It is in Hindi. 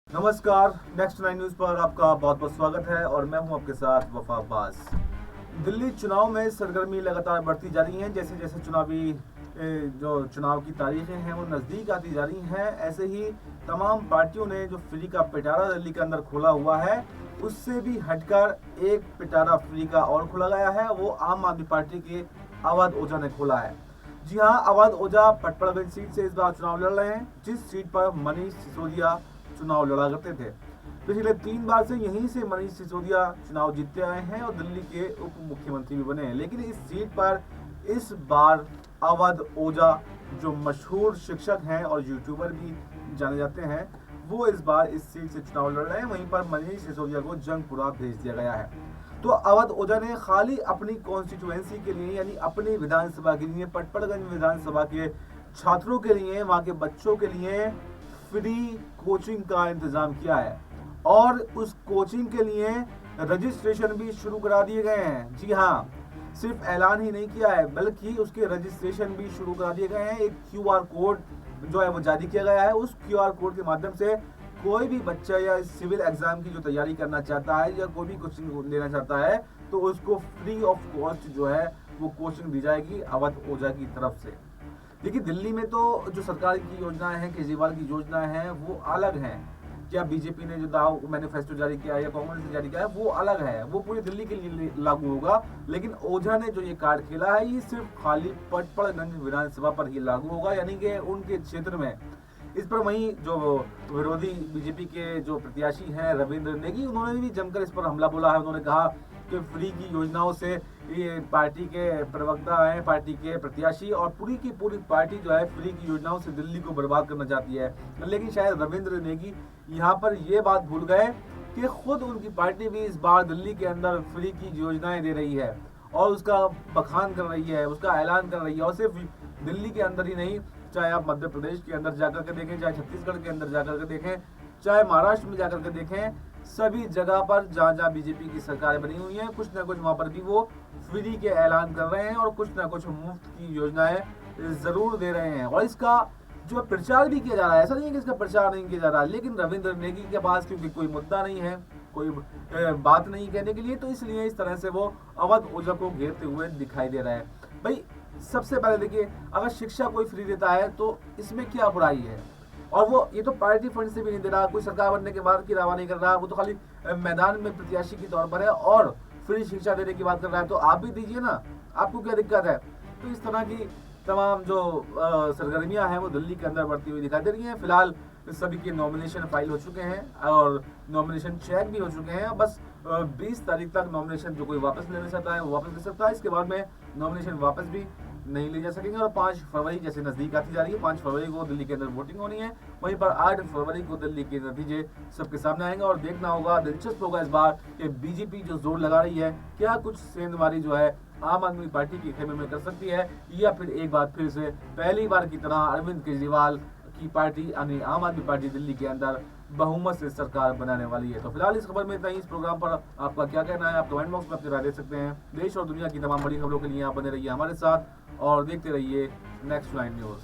नमस्कार। नेक्स्ट 9 न्यूज़ पर आपका बहुत बहुत स्वागत है और मैं हूं आपके साथ वफा अब्बास। दिल्ली चुनाव में सरगर्मी लगातार बढ़ती जा रही है। जैसे जैसे जो चुनाव की तारीखें हैं वो नज़दीक आती जा रही हैं, ऐसे ही तमाम पार्टियों ने जो फ्री का पिटारा दिल्ली के अंदर खोला हुआ है, उससे भी हटकर एक पिटारा फ्री का और खोला गया है। वो आम आदमी पार्टी के अवध ओझा ने खोला है। जी हाँ, अवध ओझा पटपड़गंज सीट से इस बार चुनाव लड़ रहे हैं, जिस सीट पर मनीष सिसोदिया चुनाव लड़ा करते थे। पिछले 3 बार से यहीं से मनीष सिसोदिया चुनाव जीतते आए हैं और दिल्ली के उप मुख्यमंत्री भी बने हैं। लेकिन इस सीट पर इस बार अवध ओझा, जो मशहूर शिक्षक हैं और यूट्यूबर भी जाने जाते हैं, वो इस बार इस सीट से चुनाव लड़ रहे हैं। वहीं पर मनीष सिसोदिया को जंगपुरा भेज दिया गया है। तो अवध ओझा ने खाली अपनी कॉन्स्टिट्यूएंसी के लिए, यानी अपनी विधानसभा के लिए, पटपड़गंज विधानसभा के छात्रों के लिए, वहां के बच्चों के लिए फ्री कोचिंग का इंतजाम किया है और उस कोचिंग के लिए रजिस्ट्रेशन भी शुरू करा दिए गए हैं। जी हाँ, सिर्फ ऐलान ही नहीं किया है बल्कि उसके रजिस्ट्रेशन भी शुरू करा दिए गए हैं। एक क्यूआर कोड जो है वो जारी किया गया है। उस क्यूआर कोड के माध्यम से कोई भी बच्चा या सिविल एग्जाम की जो तैयारी करना चाहता है या कोई भी कोचिंग लेना चाहता है तो उसको फ्री ऑफ कॉस्ट जो है वो कोचिंग दी जाएगी अवध ओझा की तरफ से। देखिए, दिल्ली में तो जो सरकार की योजनाएं हैं, केजरीवाल की योजनाएं हैं, वो अलग हैं। क्या बीजेपी ने जो दाव मैनिफेस्टो जारी किया है या कांग्रेस ने जारी किया है वो अलग है, वो पूरी दिल्ली के लिए लागू होगा। लेकिन ओझा ने जो ये कार्ड खेला है ये सिर्फ खाली पटपड़गंज विधानसभा पर ही लागू होगा, यानी कि उनके क्षेत्र में। इस पर वहीं जो विरोधी बीजेपी के जो प्रत्याशी हैं रविंद्र नेगी, उन्होंने भी जमकर इस पर हमला बोला है। उन्होंने कहा कि फ्री की योजनाओं से ये पार्टी के प्रवक्ता हैं, पार्टी के प्रत्याशी और पूरी की पूरी पार्टी जो है फ्री की योजनाओं से दिल्ली को बर्बाद करना चाहती है। लेकिन शायद रविंद्र नेगी यहाँ पर ये बात भूल गए कि खुद उनकी पार्टी भी इस बार दिल्ली के अंदर फ्री की योजनाएं दे रही है और उसका बखान कर रही है, उसका ऐलान कर रही है। और सिर्फ दिल्ली के अंदर ही नहीं, चाहे आप मध्य प्रदेश के अंदर जाकर के देखें, चाहे छत्तीसगढ़ के अंदर जाकर के देखें, चाहे महाराष्ट्र में जाकर के देखें, सभी जगह पर जहाँ जहाँ बीजेपी की सरकारें बनी हुई हैं, कुछ ना कुछ वहाँ पर भी वो फ्री के ऐलान कर रहे हैं और कुछ ना कुछ मुफ्त की योजनाएं जरूर दे रहे हैं। और इसका जो प्रचार भी किया जा रहा है, ऐसा नहीं है कि इसका प्रचार नहीं किया जा रहा है, लेकिन रविंद्र नेगी के पास क्योंकि कोई मुद्दा नहीं है, कोई बात नहीं कहने के लिए, तो इसलिए इस तरह से वो अवध ओझा को घेरते हुए दिखाई दे रहा है। भाई, सबसे पहले देखिए, अगर शिक्षा कोई फ्री देता है तो इसमें क्या बुराई है? और वो ये तो पार्टी फंड से भी नहीं दे रहा, कोई सरकार बनने के बाद की दावा नहीं कर रहा, वो तो खाली मैदान में प्रत्याशी के तौर पर है और फ्री शिक्षा देने की बात कर रहा है। तो आप भी दीजिए ना, आपको क्या दिक्कत है? तो इस तरह की तमाम जो सरगर्मियां हैं वो दिल्ली के अंदर बढ़ती हुई दिखाई दे रही हैं। फिलहाल सभी के नॉमिनेशन फाइल हो चुके हैं और नॉमिनेशन चेक भी हो चुके हैं। बस 20 तारीख तक नॉमिनेशन जो कोई वापस लेना चाहता है वो वापस ले सकता है। इसके बाद में नॉमिनेशन वापस भी नहीं ले जा सकेंगे। और 5 फरवरी जैसे नजदीक आती जा रही है, 5 फरवरी को दिल्ली के अंदर वोटिंग होनी है। वहीं पर 8 फरवरी को दिल्ली के नतीजे सबके सामने आएंगे और देखना होगा, दिलचस्प होगा इस बार कि बीजेपी जो जोर लगा रही है, क्या कुछ सेंधमारी जो है आम आदमी पार्टी के खेमे में कर सकती है, या फिर एक बार फिर से पहली बार की तरह अरविंद केजरीवाल की पार्टी यानी आम आदमी पार्टी दिल्ली के अंदर बहुमत से सरकार बनाने वाली है। तो फिलहाल इस खबर में इतना ही। इस प्रोग्राम पर आपका क्या कहना है, आप कमेंट बॉक्स में अपनी राय दे सकते हैं। देश और दुनिया की तमाम बड़ी खबरों के लिए आप बने रहिए हमारे साथ और देखते रहिए नेक्स्ट 9 न्यूज़।